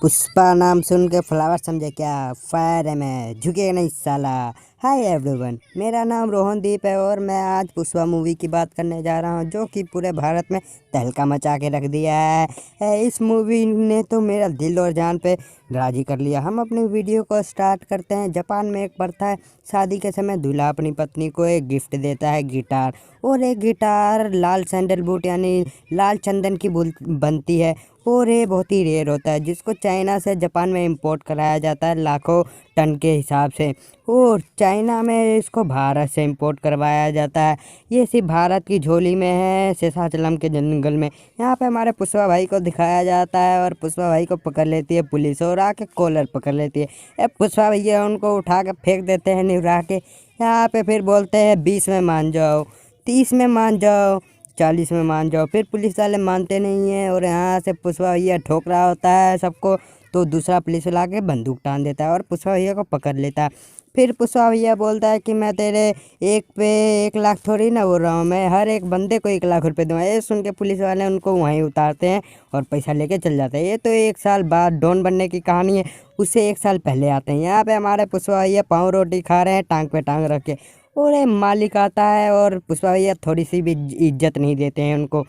पुष्पा नाम सुन के फ्लावर समझे क्या? फायर है मैं, झुकेगा नहीं साला। हाय एवरीवन, मेरा नाम रोहनदीप है और मैं आज पुष्पा मूवी की बात करने जा रहा हूँ जो कि पूरे भारत में तहलका मचा के रख दिया है। इस मूवी ने तो मेरा दिल और जान पे राजी कर लिया। हम अपनी वीडियो को स्टार्ट करते हैं। जापान में एक प्रथा है, शादी के समय दूल्हा अपनी पत्नी को एक गिफ्ट देता है, गिटार। और एक गिटार लाल सैंडलवुड यानी लाल चंदन की बनती है और ये बहुत ही रेयर होता है, जिसको चाइना से जापान में इंपोर्ट कराया जाता है लाखों टन के हिसाब से। और चाइना में इसको भारत से इंपोर्ट करवाया जाता है। ये सिर्फ भारत की झोली में है, शेषाचलम के जंगल में। यहाँ पे हमारे पुष्पा भाई को दिखाया जाता है और पुष्पा भाई को पकड़ लेती है पुलिस और आके कॉलर पकड़ लेती है। पुष्पा भैया उनको उठा के फेंक देते हैं निवरा के। यहाँ पे फिर बोलते हैं 20 में मान जाओ, 30 में मान जाओ, 40 में मान जाओ। फिर पुलिस वाले मानते नहीं हैं और यहाँ से पुष्पा भैया ठोक रहा होता है सबको, तो दूसरा पुलिस वाला के बंदूक टान देता है और पुष्पा भैया को पकड़ लेता है। फिर पुष्पा भैया बोलता है कि मैं तेरे एक पे 1 लाख थोड़ी ना बोल रहा हूँ, मैं हर एक बंदे को 1 लाख रुपए दूंगा। ये सुन के पुलिस वाले उनको वहीं उतारते हैं और पैसा लेके चल जाते हैं। ये तो 1 साल बाद डॉन बनने की कहानी है, उससे 1 साल पहले आते हैं। यहाँ पे हमारे पुष्पा भैया पाँव रोटी खा रहे हैं टांग पे टांग रख के, और एक मालिक आता है और पुष्पा भैया थोड़ी सी भी इज्जत नहीं देते हैं उनको।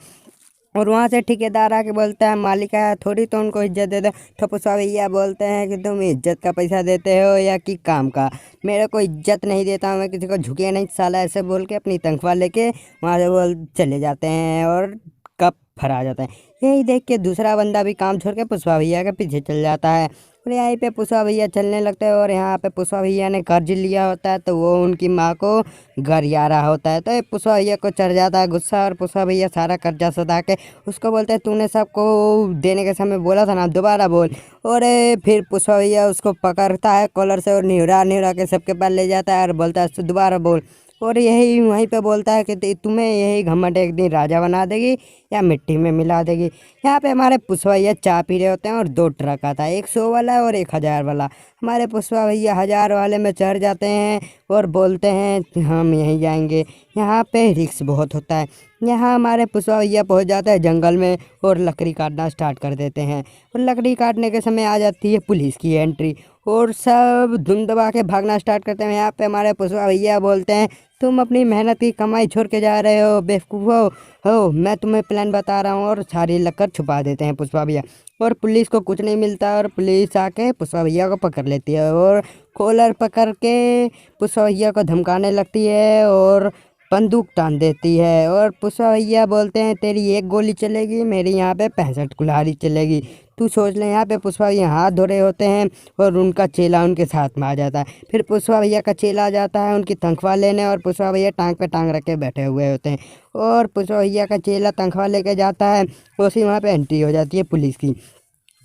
और वहाँ से ठेकेदार आके बोलता है मालिक आया थोड़ी तो उनको इज्जत दे दो। तो पुष्पा भैया बोलते हैं कि तुम इज्जत का पैसा देते हो या कि काम का? मेरे को इज्जत नहीं देता हूँ, मैं किसी को झुके नहीं साला, ऐसे बोल के अपनी तनख्वाह लेके वहाँ से बोल चले जाते हैं और कप फरा जाता है। यही देख के दूसरा बंदा भी काम छोड़ के पुष्पा भैया के पीछे चल जाता है और यहीं पे पुष्पा भैया चलने लगता है। और यहाँ पे पुष्पा भैया ने कर्ज लिया होता है तो वो उनकी माँ को गरिया रहा होता है, तो ये पुष्पा भैया को चढ़ जाता है गुस्सा और पुष्पा भैया सारा कर्जा सधा के उसको बोलते हैं तूने सबको देने के समय बोला था ना, दोबारा बोल। और फिर पुष्पा भैया उसको पकड़ता है कॉलर से और निहुरा निहुरा के सबके पास ले जाता है और बोलता है दोबारा बोल। और यही वहीं पे बोलता है कि तुम्हें यही घमंड एक दिन राजा बना देगी या मिट्टी में मिला देगी। यहाँ पे हमारे पुष्पा भैया चाय पी रहे होते हैं और 2 ट्रक आता है, एक 100 वाला और एक 1000 वाला। हमारे पुष्पा भैया 1000 वाले में चढ़ जाते हैं और बोलते हैं कि हम यहीं जाएंगे। यहाँ पे रिस्क बहुत होता है। यहाँ हमारे पुष्पा भैया पहुँच जाते हैं जंगल में और लकड़ी काटना स्टार्ट कर देते हैं और लकड़ी काटने के समय आ जाती है पुलिस की एंट्री और सब धुन दबा के भागना स्टार्ट करते हैं। यहाँ पे हमारे पुष्पा भैया बोलते हैं तुम अपनी मेहनत की कमाई छोड़ के जा रहे हो बेवकूफ़ हो, मैं तुम्हें प्लान बता रहा हूँ। और सारी लकड़ छुपा देते हैं पुष्पा भैया और पुलिस को कुछ नहीं मिलता और पुलिस आके पुष्पा भैया को पकड़ लेती है और कॉलर पकड़ के पुष्पा भैया को धमकाने लगती है और बंदूक तान देती है। और पुष्पा भैया बोलते हैं तेरी एक गोली चलेगी, मेरी यहाँ पे 65 कुल्हाड़ी चलेगी, तू सोच ले। यहाँ पे पुष्पा भैया हाथ धो रहे होते हैं और उनका चेला उनके साथ में आ जाता है। फिर पुष्पा भैया का चेला आ जाता है उनकी तनख्वाह लेने और पुष्पा भैया टांग पे टांग रख के बैठे हुए होते हैं और पुष्पा भैया का चेला तनख्वाह लेके जाता है, उसी वहाँ पे एंट्री हो जाती है पुलिस की।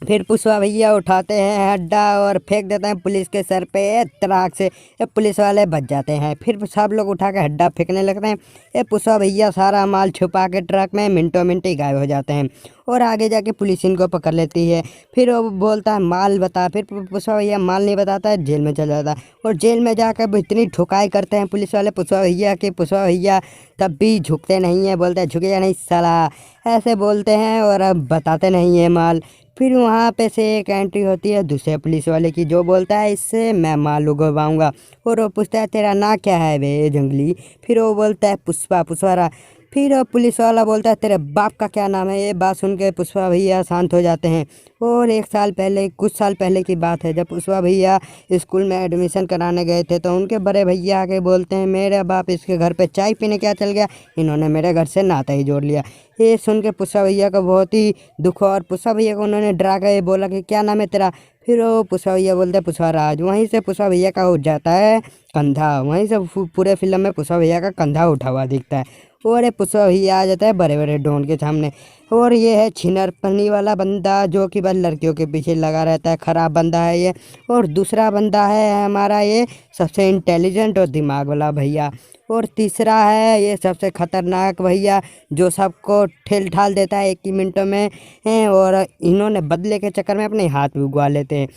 फिर पुष्पा भैया उठाते हैं हड्डा और फेंक देते हैं पुलिस के सर पे तराक से। ये पुलिस वाले बच जाते हैं। फिर सब लोग उठा के हड्डा फेंकने लगते हैं। ये पुष्पा भैया सारा माल छुपा के ट्रक में मिनटों मिनट ही गायब हो जाते हैं और आगे जाके पुलिस इनको पकड़ लेती है। फिर वो बोलता है माल बता, फिर पुष्पा भैया माल नहीं बताता है, जेल में चला जाता है और जेल में जाकर इतनी ठुकाई करते हैं पुलिस वाले पुष्पा भैया के पुष्पा भैया तब भी झुकते नहीं है, बोलते हैं झुकेगा नहीं साला, ऐसे बोलते हैं और अब बताते नहीं है माल। फिर वहाँ पे से एक एंट्री होती है दूसरे पुलिस वाले की जो बोलता है इससे मैं माल उगवाऊँगा और वो पूछता है तेरा नाम क्या है बे जंगली? फिर वो बोलता है पुष्पा पुष्पारा। फिर वो पुलिस वाला बोलता है तेरे बाप का क्या नाम है? ये बात सुन के पुष्पा भैया शांत हो जाते हैं। और 1 साल पहले कुछ साल पहले की बात है, जब पुष्पा भैया स्कूल में एडमिशन कराने गए थे तो उनके बड़े भैया आके बोलते हैं मेरा बाप इसके घर पे चाय पीने क्या चल गया, इन्होंने मेरे घर से नाता ही जोड़ लिया। ये सुन के पुष्पा भैया को बहुत ही दुख हुआ और पुष्पा भैया को उन्होंने डरा के बोला कि क्या नाम है तेरा? फिर वो पुष्पा भैया बोलते हैं पुष्पा राज। वहीं से पुष्पा भैया का उठ जाता है कंधा, वहीं से पूरे फिल्म में पुष्पा भैया का कंधा उठा हुआ दिखता है और ये पुष्पा भैया आ जाता है बड़े बड़े डॉन के सामने। और ये है छिनरपनी वाला बंदा जो कि बस लड़कियों के पीछे लगा रहता है, खराब बंदा है ये। और दूसरा बंदा है हमारा ये सबसे इंटेलिजेंट और दिमाग वाला भैया। और तीसरा है ये सबसे खतरनाक भैया जो सबको ठेल ठाल देता है 1 ही मिनटों में और इन्होंने बदले के चक्कर में अपने हाथ भी उगवा लेते हैं।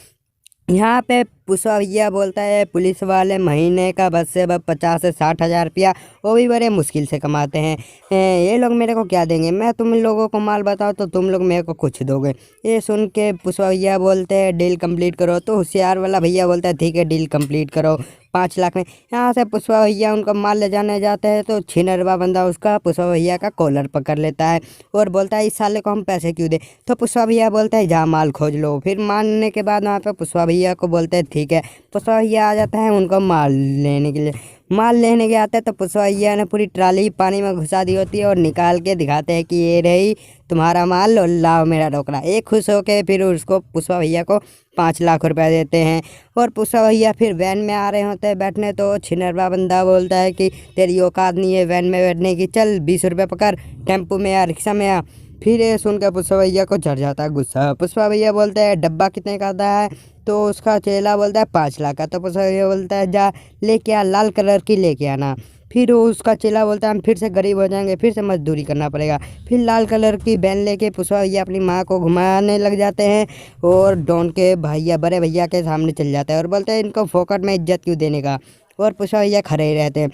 यहाँ पे पुष्पा भैया बोलता है पुलिस वाले महीने का बस से बस 50 से 60 हज़ार रुपया वो भी बड़े मुश्किल से कमाते हैं। ये लोग मेरे को क्या देंगे, मैं तुम लोगों को माल बताओ तो तुम लोग मेरे को कुछ दोगे। ये सुन के पुष्पा भैया बोलते हैं डील कंप्लीट करो, तो होशियार वाला भैया बोलता है ठीक है डील कंप्लीट करो 5 लाख में। यहाँ से पुष्पा भैया उनका माल ले जाने जाते हैं तो छिनरवा बंदा उसका पुष्पा भैया का कॉलर पकड़ लेता है और बोलता है इस साले को हम पैसे क्यों दे। तो पुष्पा भैया बोलता है जा माल खोज लो। फिर मानने के बाद वहाँ पे पुष्पा भैया को बोलते हैं ठीक है। पुष्पा भैया आ जाता है उनको माल लेने के लिए। माल लेने के आते हैं तो पुष्पा भैया ने पूरी ट्राली पानी में घुसा दी होती है और निकाल के दिखाते हैं कि ये रही तुम्हारा माल और लाओ मेरा टोकरा। एक खुश होके फिर उसको पुष्पा भैया को 5 लाख रुपया देते हैं। और पुष्पा भैया फिर वैन में आ रहे होते हैं बैठने, तो छिनरवा बंदा बोलता है कि तेरी औकात नहीं है वैन में बैठने की, चल 20 रुपये पकड़ टेम्पो में या रिक्शा में आ। फिर ये सुनकर पुष्पा भैया को चढ़ जाता है गुस्सा। पुष्पा भैया बोलते हैं डब्बा कितने का आता है, तो उसका चेला बोलता है 5 लाख का। तो पुष्पा भैया बोलता है जा लेके आ, लाल कलर की लेके आना। फिर उसका चेला बोलता है हम फिर से गरीब हो जाएंगे, फिर से मजदूरी करना पड़ेगा। फिर लाल कलर की वैन लेके पुष्पा भैया अपनी माँ को घुमाने लग जाते हैं और डॉन के भैया बड़े भैया के सामने चल जाता है और बोलते हैं इनको फोकट में इज्जत क्यों देने का। और पुष्पा भैया खड़े ही रहते हैं।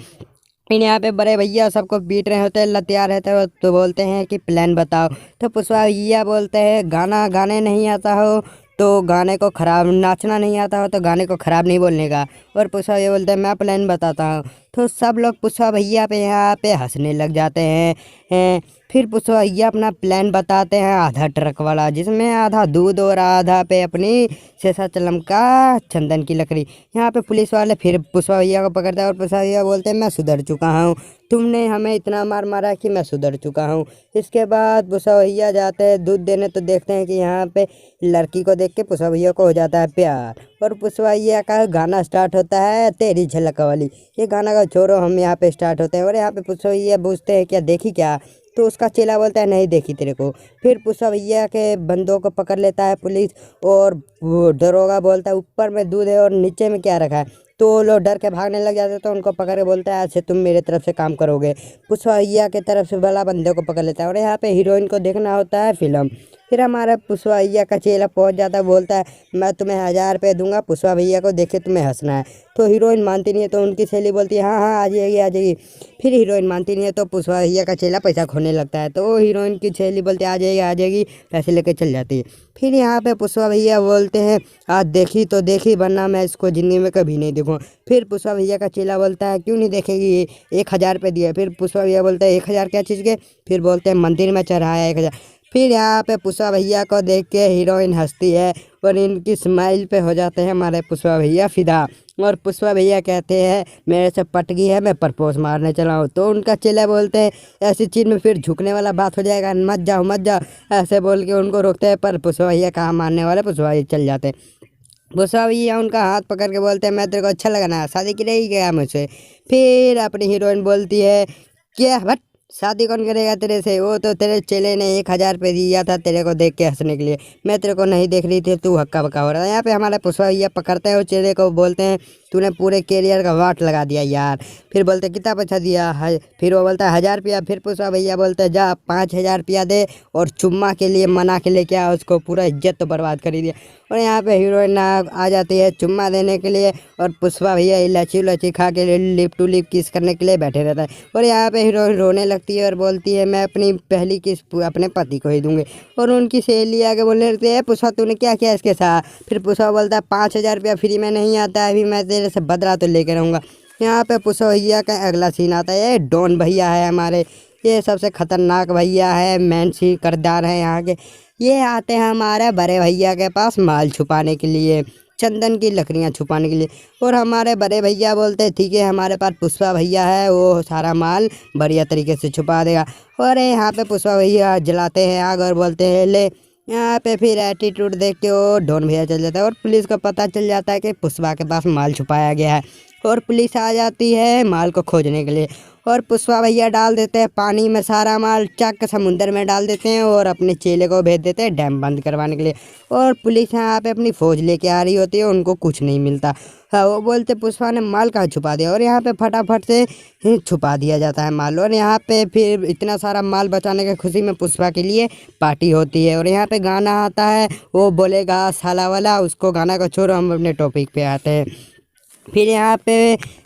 फिर यहाँ पे बड़े भैया सबको पीट रहे होते हैं, लतिया रहते हैं, तो बोलते हैं कि प्लान बताओ। तो पुष्पा भैया बोलते हैं गाना गाने नहीं आता हो तो गाने को खराब, नाचना नहीं आता हो तो गाने को खराब नहीं बोलने का। और पुष्पा भैया बोलते हैं मैं प्लान बताता हूँ। तो सब लोग पुष्पा भैया पे यहाँ पे हंसने लग जाते हैं। फिर पुष्पा भैया अपना प्लान बताते हैं आधा ट्रक वाला, जिसमें आधा दूध और आधा पे अपनी शेषाचलम का चंदन की लकड़ी। यहाँ पे पुलिस वाले फिर पुष्पा भैया को पकड़ते हैं और पुष्पा भैया बोलते हैं मैं सुधर चुका हूँ, तुमने हमें इतना मार मारा कि मैं सुधर चुका हूँ। इसके बाद पुष्पा भैया जाते हैं दूध देने, तो देखते हैं कि यहाँ पे लड़की को देख के पुष्पा भैया को हो जाता है प्यार। और पुष्पा भैया का गाना स्टार्ट होता है तेरी झलक वाली। ये गाना का छोड़ो हम यहाँ पे स्टार्ट होते हैं और यहाँ पे पुष्पा भैया पूछते हैं क्या देखी क्या, तो उसका चेला बोलता है नहीं देखी तेरे को। फिर पुष्पा भैया के बंदों को पकड़ लेता है पुलिस और वो दरोगा बोलता है ऊपर में दूध है और नीचे में क्या रखा है। तो वो लोग डर के भागने लग जाते हैं, तो उनको पकड़ के बोलता है अच्छा तुम मेरे तरफ से काम करोगे। पुष्पा भैया के तरफ से वाला बंदे को पकड़ लेता है और यहाँ पे हीरोइन को देखना होता है फिल्म। फिर हमारा पुष्पा भैया का चेला पहुँच जाता है, बोलता है मैं तुम्हें 1000 रुपये दूंगा पुष्पा भैया को देखे तुम्हें हंसना है। तो हीरोइन मानती नहीं है, तो उनकी सहेली बोलती है हाँ हाँ आ जाएगी आ जाएगी। फिर हीरोइन मानती नहीं है तो पुष्पा भैया का चेला पैसा खोने लगता है, तो हीरोइन की सहेली बोलती है आ जाएगी पैसे लेके चल जाती है। फिर यहाँ पे पुष्पा भैया बोलते हैं आज देखी तो देखी वरना मैं इसको ज़िंदगी में कभी नहीं देखूँ। फिर पुष्पा भैया का चेला बोलता है क्यों नहीं देखेगी, 1000 रुपये दिए। फिर पुष्पा भैया बोलता है 1000 क्या चीज़ के। फिर बोलते हैं मंदिर में चढ़ाया 1000। फिर यहाँ पे पुष्पा भैया को देख के हीरोइन हंसती है और इनकी स्माइल पे हो जाते हैं हमारे पुष्पा भैया फिदा। और पुष्पा भैया कहते हैं मेरे से पट गई है मैं प्रपोज मारने चला हूँ। तो उनका चेला बोलते हैं ऐसी चीज़ में फिर झुकने वाला बात हो जाएगा, मत जाओ मत जाओ, ऐसे बोल के उनको रोकते हैं। पर पुष्पा भैया कहाँ मानने वाले, पुष्पा भैया चल जाते हैं। पुष्पा भैया उनका हाथ पकड़ के बोलते हैं मैं तेरे को अच्छा लगा ना, शादी की रहेगी क्या मुझसे। फिर अपनी हीरोइन बोलती है क्या बट शादी कौन करेगा तेरे से, वो तो तेरे चेले ने 1000 रुपये दिया था तेरे को देख के हंसने के लिए, मैं तेरे को नहीं देख रही थी तू हक्का बक्का हो रहा था। यहाँ पे हमारे पुष्पा भैया पकड़ते हैं उस चेले को, बोलते हैं तूने पूरे कैरियर का वाट लगा दिया यार। फिर बोलते कितना पैसा दिया है, फिर वो बोलता है 1000 रुपया। फिर पुष्पा भैया बोलते हैं जा 5000 रुपया दे और चुम्मा के लिए मना के लेके आ उसको, पूरा इज्जत तो बर्बाद कर ही दिया। और यहाँ पे हीरोइन आ जाती है चुम्मा देने के लिए और पुष्पा भैया इलायची उलाची खा के लिप टू लिप किस करने के लिए बैठे रहता है। और यहाँ पे हीरोइन रोने लगती है और बोलती है मैं अपनी पहली किस अपने पति को ही दूंगी। और उनकी सहेली आगे बोलने लगती है पुष्पा तूने क्या किया इसके साथ। फिर पुष्पा बोलता है 5000 रुपया फ्री में नहीं आता है, अभी मैं तेरे से बदला तो लेकर रहूँगा। यहाँ पे पुष्पा भैया का अगला सीन आता है, ये डॉन भैया है हमारे, ये सबसे खतरनाक भैया है, मेन सी किरदार है यहाँ के। ये आते हैं हमारे बड़े भैया के पास माल छुपाने के लिए, चंदन की लकड़ियाँ छुपाने के लिए। और हमारे बड़े भैया बोलते हैं ठीक है हमारे पास पुष्पा भैया है, वो सारा माल बढ़िया तरीके से छुपा देगा। और यहाँ पे पुष्पा भैया जलाते हैं आग और बोलते हैं ले। यहाँ पे फिर एटीट्यूड देख के वो डॉन भैया चल जाता है और पुलिस को पता चल जाता है कि पुष्पा के पास माल छुपाया गया है। और पुलिस आ जाती है माल को खोजने के लिए। और पुष्पा भैया डाल देते हैं पानी में सारा माल, चक समुंदर में डाल देते हैं और अपने चेले को भेज देते हैं डैम बंद करवाने के लिए। और पुलिस यहाँ पे अपनी फ़ौज लेके आ रही होती है, उनको कुछ नहीं मिलता। हाँ, वो बोलते पुष्पा ने माल कहाँ छुपा दिया, और यहाँ पे फटाफट से ही छुपा दिया जाता है माल। और यहाँ पे फिर इतना सारा माल बचाने की खुशी में पुष्पा के लिए पार्टी होती है। और यहाँ पे गाना आता है, वो बोलेगा साला वाला, उसको गाना को छोड़ो, हम अपने टॉपिक पे आते हैं। फिर यहाँ पे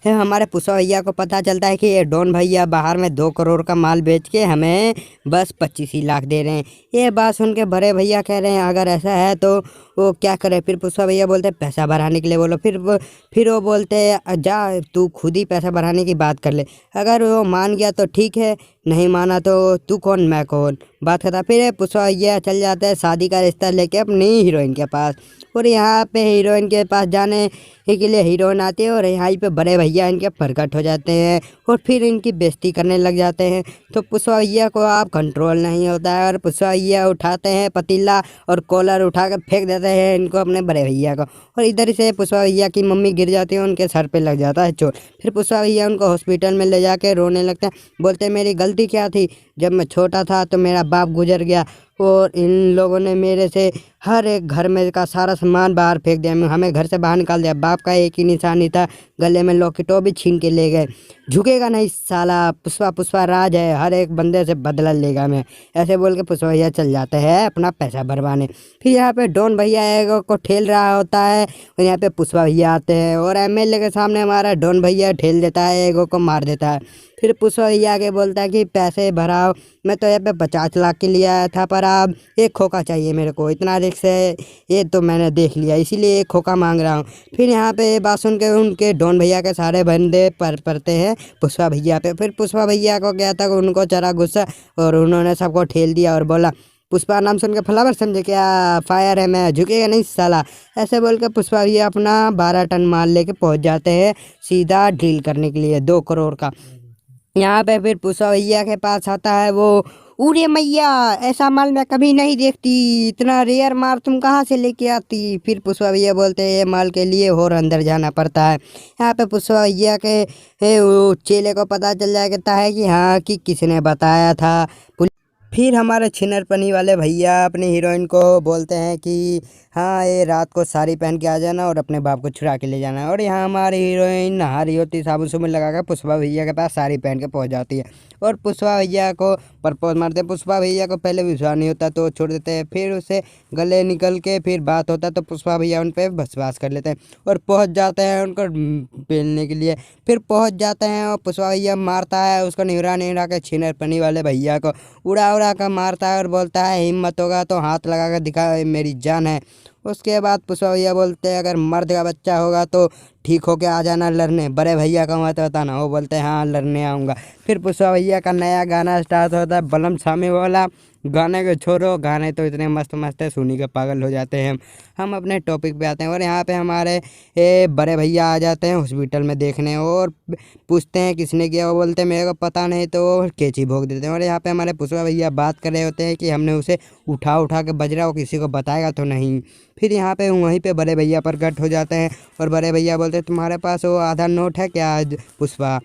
हमारे पुष्पा भैया को पता चलता है कि ये डॉन भैया बाहर में 2 करोड़ का माल बेच के हमें बस 25 ही लाख दे रहे हैं। ये बात सुन के बड़े भैया कह रहे हैं अगर ऐसा है तो वो क्या करे। फिर पुष्पा भैया बोलते हैं पैसा बढ़ाने के लिए बोलो। फिर वो बोलते हैं जा तू खुद ही पैसा बढ़ाने की बात कर ले, अगर वो मान गया तो ठीक है, नहीं माना तो तू कौन मैं कौन, बात करता। फिर पुष्पा भैया चल जाते हैं शादी का रिश्ता लेके अपनी हीरोइन के पास। और यहाँ पे हीरोइन के पास जाने के लिए हीरोइन आती है और यहाँ पे बड़े भैया इनके प्रकट हो जाते हैं और फिर इनकी बेइज्जती करने लग जाते हैं। तो पुष्पा भैया को आप कंट्रोल नहीं होता है और पुष्पा भैया उठाते हैं पतीला और कॉलर उठा कर फेंक देते हैं इनको अपने बड़े भैया को। और इधर से पुष्पा भैया की मम्मी गिर जाती है, उनके सर पे लग जाता है चोट। फिर पुष्पा भैया उनको हॉस्पिटल में ले जाके रोने लगते हैं, बोलते हैं मेरी गलती क्या थी, जब मैं छोटा था तो मेरा बाप गुजर गया और इन लोगों ने मेरे से हर एक घर में का सारा सामान बाहर फेंक दिया, हमें घर से बाहर निकाल दिया, बाप का एक ही निशानी था, गले में लॉकेटो भी छीन के ले गए, झुकेगा नहीं साला, पुष्पा राज है, हर एक बंदे से बदला लेगा मैं, ऐसे बोल के पुष्पा भैया चल जाते हैं अपना पैसा भरवाने। फिर यहाँ पे डॉन भैया एगो को ठेल रहा होता है और यहाँ पे पुष्पा भैया आते हैं और एमएलए के सामने हमारा डॉन भैया ठेल देता है, एगो को मार देता है। फिर पुष्पा भैया आके बोलता है कि पैसे भराओ, मैं तो यहाँ पे 50 लाख के लिए आया था पर अब एक खोखा चाहिए मेरे को, इतना रिस्क है ये तो मैंने देख लिया, इसीलिए एक खोखा मांग रहा हूँ। फिर यहाँ पे ये बात सुन के उनके डॉन भैया के सारे बंदे पड़ते हैं पुष्पा भैया पे। फिर पुष्पा भैया को क्या था, उनको चढ़ा गुस्सा और उन्होंने सबको ठेल दिया और बोला पुष्पा नाम सुन के फ्लावर समझे क्या, फायर है मैं, झुकेगा नहीं साला, ऐसे बोल के पुष्पा भैया अपना 12 टन माल लेके पहुंच जाते हैं सीधा डील करने के लिए 2 करोड़ का। यहाँ पे फिर पुष्पा भैया के पास आता है वो, उरे मैया ऐसा माल मैं कभी नहीं देखती, इतना रेयर माल तुम कहाँ से लेके आती। फिर पुष्पा भैया बोलते हैं ये माल के लिए और अंदर जाना पड़ता है। यहाँ पे पुष्पा भैया के वो चेले को पता चल जाता है कि हाँ कि किसने बताया था। फिर हमारे छिनरपनी वाले भैया अपनी हीरोइन को बोलते हैं कि हाँ ये रात को साड़ी पहन के आ जाना और अपने बाप को छुड़ा के ले जाना है। और यहाँ हमारी हीरोइन नहा रही होती, साबुन सुबुन लगा कर पुष्पा भैया के पास साड़ी पहन के पहुँच जाती है और पुष्पा भैया को प्रपोज मारते हैं। पुष्पा भैया को पहले विश्वास नहीं होता तो छोड़ देते हैं, फिर उसे गले निकल के फिर बात होता है तो पुष्पा भैया उन पर विश्वास कर लेते हैं और पहुँच जाते हैं उनको पेलने के लिए। फिर पहुँच जाते हैं और पुष्पा भैया मारता है उसको निहुरा के छिनरपनी वाले भैया को उड़ा कर मारता है और बोलता है हिम्मत होगा तो हाथ लगा कर दिखा, मेरी जान है। उसके बाद पुष्पा भैया बोलते हैं अगर मर्द का बच्चा होगा तो ठीक होके आ जाना लड़ने, बड़े भैया का मत बताना। वो बोलते हैं हाँ लड़ने आऊँगा। फिर पुष्पा भैया का नया गाना स्टार्ट होता है बलम सामी वाला, गाने को छोड़ो, गाने तो इतने मस्त मस्त है सुनी के पागल हो जाते हैं। हम अपने टॉपिक पे आते हैं और यहाँ पे हमारे बड़े भैया आ जाते हैं हॉस्पिटल में देखने और पूछते हैं किसने किया, वो बोलते हैं मेरे को पता नहीं, तो वो कैंची भोग देते हैं। और यहाँ पे हमारे पुष्पा भैया बात कर रहे होते हैं कि हमने उसे उठा के बज रहा, वो किसी को बताएगा तो नहीं। फिर यहाँ पे वहीं पे बड़े भैया प्रकट हो जाते हैं और बड़े भैया बोलते हैं तुम्हारे पास वो आधा नोट है क्या पुष्पा।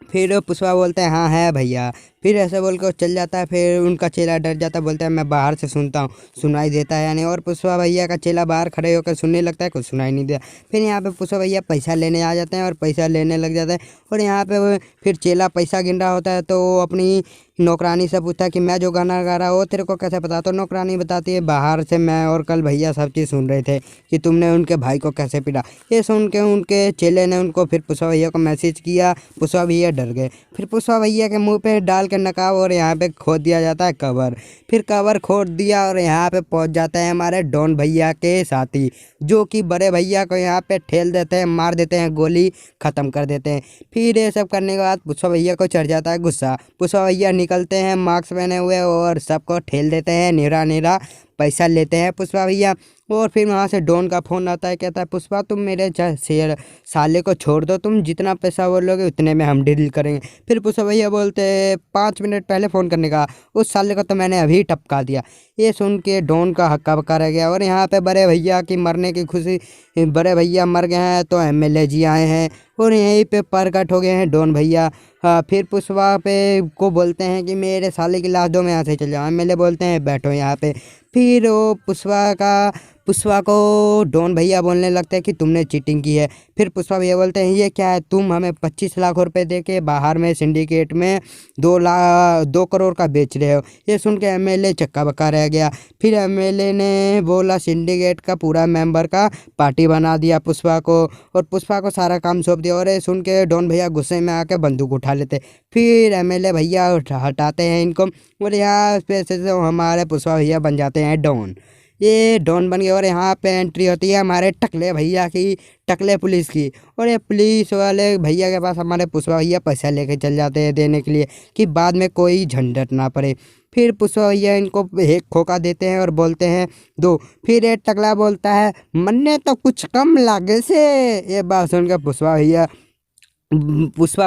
फिर पुष्पा बोलते हैं हाँ है भैया। फिर ऐसे बोल के वो चल जाता है। फिर उनका चेला डर जाता है, बोलता है मैं बाहर से सुनता हूँ, सुनाई देता है यानी। और पुष्पा भैया का चेला बाहर खड़े होकर सुनने लगता है, कुछ सुनाई नहीं दिया। फिर यहाँ पे पुष्पा भैया पैसा लेने आ जाते हैं और पैसा लेने लग जाते हैं। और यहाँ पे फिर चेला पैसा गिन रहा होता है तो वो अपनी नौकरानी से पूछता है कि मैं जो गाना गा रहा हूँ तेरे को कैसे पता। तो नौकरानी बताती है बाहर से मैं और कल भैया सब चीज़ सुन रहे थे कि तुमने उनके भाई को कैसे पीटा। ये सुन के उनके चेले ने उनको फिर पुष्पा भैया को मैसेज किया, पुष्पा भैया डर गए। फिर पुष्पा भैया के मुंह पे डाल के नकाब और यहाँ पे खोद दिया जाता है कवर। फिर कवर खोद दिया और यहाँ पे पहुँच जाते हैं हमारे डॉन भैया के साथी, जो कि बड़े भैया को यहाँ पे ठेल देते हैं, मार देते हैं, गोली ख़त्म कर देते हैं। फिर ये सब करने के बाद पुष्पा भैया को चढ़ जाता है गुस्सा। पुष्पा भैया निकलते हैं मास्क पहने हुए और सबको ठेल देते हैं, निरा पैसा लेते हैं पुष्पा भैया। और फिर वहाँ से डॉन का फ़ोन आता है, कहता है पुष्पा तुम मेरे शेर साले को छोड़ दो, तुम जितना पैसा बोलोगे उतने में हम डील करेंगे। फिर पुष्पा भैया बोलते 5 मिनट पहले फ़ोन करने का, उस साले को तो मैंने अभी टपका दिया। ये सुन के डॉन का हक्का बक्का रह गया। और यहाँ पे बड़े भैया की मरने की खुशी, बड़े भैया मर गए हैं तो एमएलए जी आए हैं और यहीं पे प्रकट हो गए हैं डॉन भैया। फिर पुष्पा पे को बोलते हैं कि मेरे साले की लाश दो, मैं यहाँ से चल जाऊँ। एमएलए बोलते हैं बैठो यहाँ पे। फिर वो पुष्पा को डॉन भैया बोलने लगते हैं कि तुमने चीटिंग की है। फिर पुष्पा भैया बोलते हैं ये क्या है, तुम हमें 25 लाख रुपए दे के बाहर में सिंडिकेट में 2 करोड़ का बेच रहे हो। ये सुन के एमएलए चक्का बक्का रह गया। फिर एमएलए ने बोला सिंडिकेट का पूरा मेंबर का पार्टी बना दिया पुष्पा को, और पुष्पा को सारा काम सौंप दिया। और ये सुन के डॉन भैया गुस्से में आके बंदूक उठा लेते। फिर एमएलए भैया हटाते हैं इनको और यहाँ पे से हमारे पुष्पा भैया बन जाते हैं डॉन। ये डॉन बन गए और यहाँ पे एंट्री होती है हमारे टकले भैया की, टकले पुलिस की। और ये पुलिस वाले भैया के पास हमारे पुष्पा भैया पैसा लेके चल जाते हैं देने के लिए कि बाद में कोई झंझट ना पड़े। फिर पुष्पा भैया इनको एक खोखा देते हैं और बोलते हैं दो। फिर ये टकला बोलता है मन्ने तो कुछ कम लागे से। ये बात सुनकर पुष्पा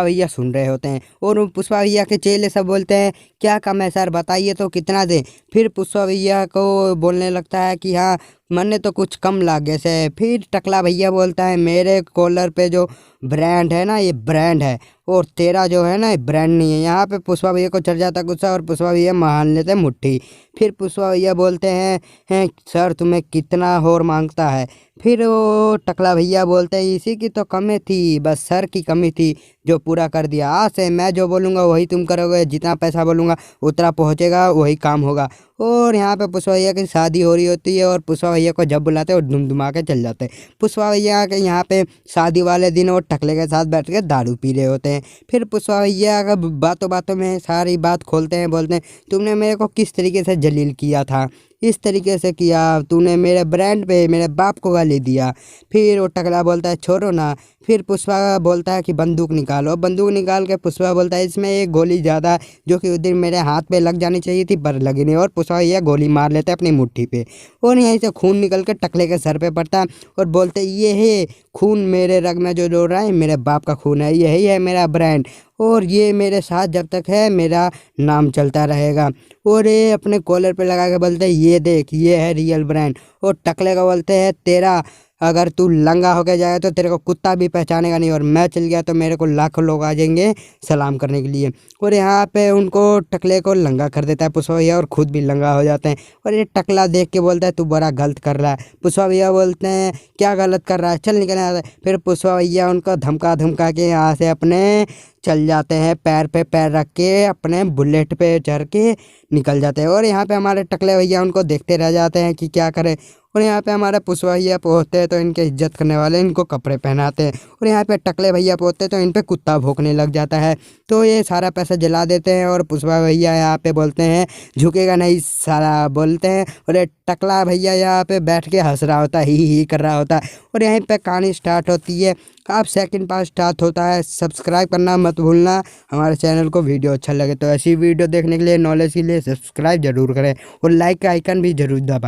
भैया सुन रहे होते हैं और पुष्पा भैया के चेले सब बोलते हैं क्या कम है सर, बताइए तो कितना दें। फिर पुष्पा भैया को बोलने लगता है कि हाँ मैंने तो कुछ कम लागे से। फिर टकला भैया बोलता है मेरे कॉलर पे जो ब्रांड है ना ये ब्रांड है और तेरा जो है ना ये ब्रांड नहीं है। यहाँ पे पुष्पा भैया को चढ़ जाता गुस्सा और पुष्पा भैया मान लेते मुट्ठी। फिर पुष्पा भैया बोलते हैं सर तुम्हें कितना और मांगता है। फिर वो टकला भैया बोलते हैं इसी की तो कमी थी, बस सर की कमी थी जो पूरा कर दिया। आज से मैं जो बोलूँगा वही तुम करोगे, जितना पैसा बोलूँगा उतना पहुँचेगा, वही काम होगा। और यहाँ पे पुष्पा भैया की शादी हो रही होती है और पुष्पा भैया को जब बुलाते हैं और धुमधुमा के चल जाते हैं। पुष्पा भैया के यहाँ पे शादी वाले दिन वो टकले के साथ बैठ के दारू पी रहे होते हैं। फिर पुष्पा भैया का बातों बातों में सारी बात खोलते हैं, बोलते हैं तुमने मेरे को किस तरीके से जलील किया था, इस तरीके से किया, तूने मेरे ब्रांड पे मेरे बाप को गाली दिया। फिर वो टकला बोलता है छोड़ो ना। फिर पुष्पा बोलता है कि बंदूक निकालो। बंदूक निकाल के पुष्पा बोलता है इसमें एक गोली ज़्यादा है जो कि उस दिन मेरे हाथ पे लग जानी चाहिए थी पर लगी नहीं। और पुष्पा भैया गोली मार लेते हैं अपनी मुट्ठी पे और यहीं से खून निकल के टकले के सर पे पड़ता है और बोलते ये है खून मेरे रग में जो दौड़ रहा है मेरे बाप का खून है, यही है मेरा ब्रांड और ये मेरे साथ जब तक है मेरा नाम चलता रहेगा। और ये अपने कॉलर पे लगा के बोलते हैं ये देख ये है रियल ब्रांड। और टकले का बोलते हैं तेरा अगर तू लंगा होके जाएगा तो तेरे को कुत्ता भी पहचानेगा नहीं और मैं चल गया तो मेरे को लाखों लोग आ जाएंगे सलाम करने के लिए। और यहाँ पे उनको टकले को लंगा कर देता है पुष्पा भैया और खुद भी लंगा हो जाते हैं। और ये टकला देख के बोलता है तू बड़ा गलत कर रहा है। पुष्पा भैया बोलते हैं क्या गलत कर रहा है, चल निकल यहाँ से। फिर पुष्पा भैया उनको धमका के यहाँ से अपने चल जाते हैं, पैर पे पैर रख के अपने बुलेट पे चढ़ के निकल जाते हैं। और यहाँ पे हमारे टकले भैया उनको देखते रह जाते हैं कि क्या करें। और यहाँ पे हमारे पुष्पा भैया पहुँचते हैं तो इनके इज्जत करने वाले इनको कपड़े पहनाते हैं। और यहाँ पे टकले भैया पहुँचते हैं तो इन पे कुत्ता भौंकने लग जाता है तो ये सारा पैसा जला देते हैं। और पुष्पा भैया यहाँ पे बोलते हैं झुकेगा नहीं सारा बोलते हैं। और ये टकला भैया यहाँ पे बैठ के हंस रहा होता है, ही कर रहा होता है। और यहीं पे कहानी स्टार्ट होती है। अब सेकंड पार्ट स्टार्ट होता है। सब्सक्राइब करना मत भूलना हमारे चैनल को। वीडियो अच्छा लगे तो ऐसी वीडियो देखने के लिए, नॉलेज के लिए सब्सक्राइब जरूर करें और लाइक का आइकन भी जरूर दबाएं।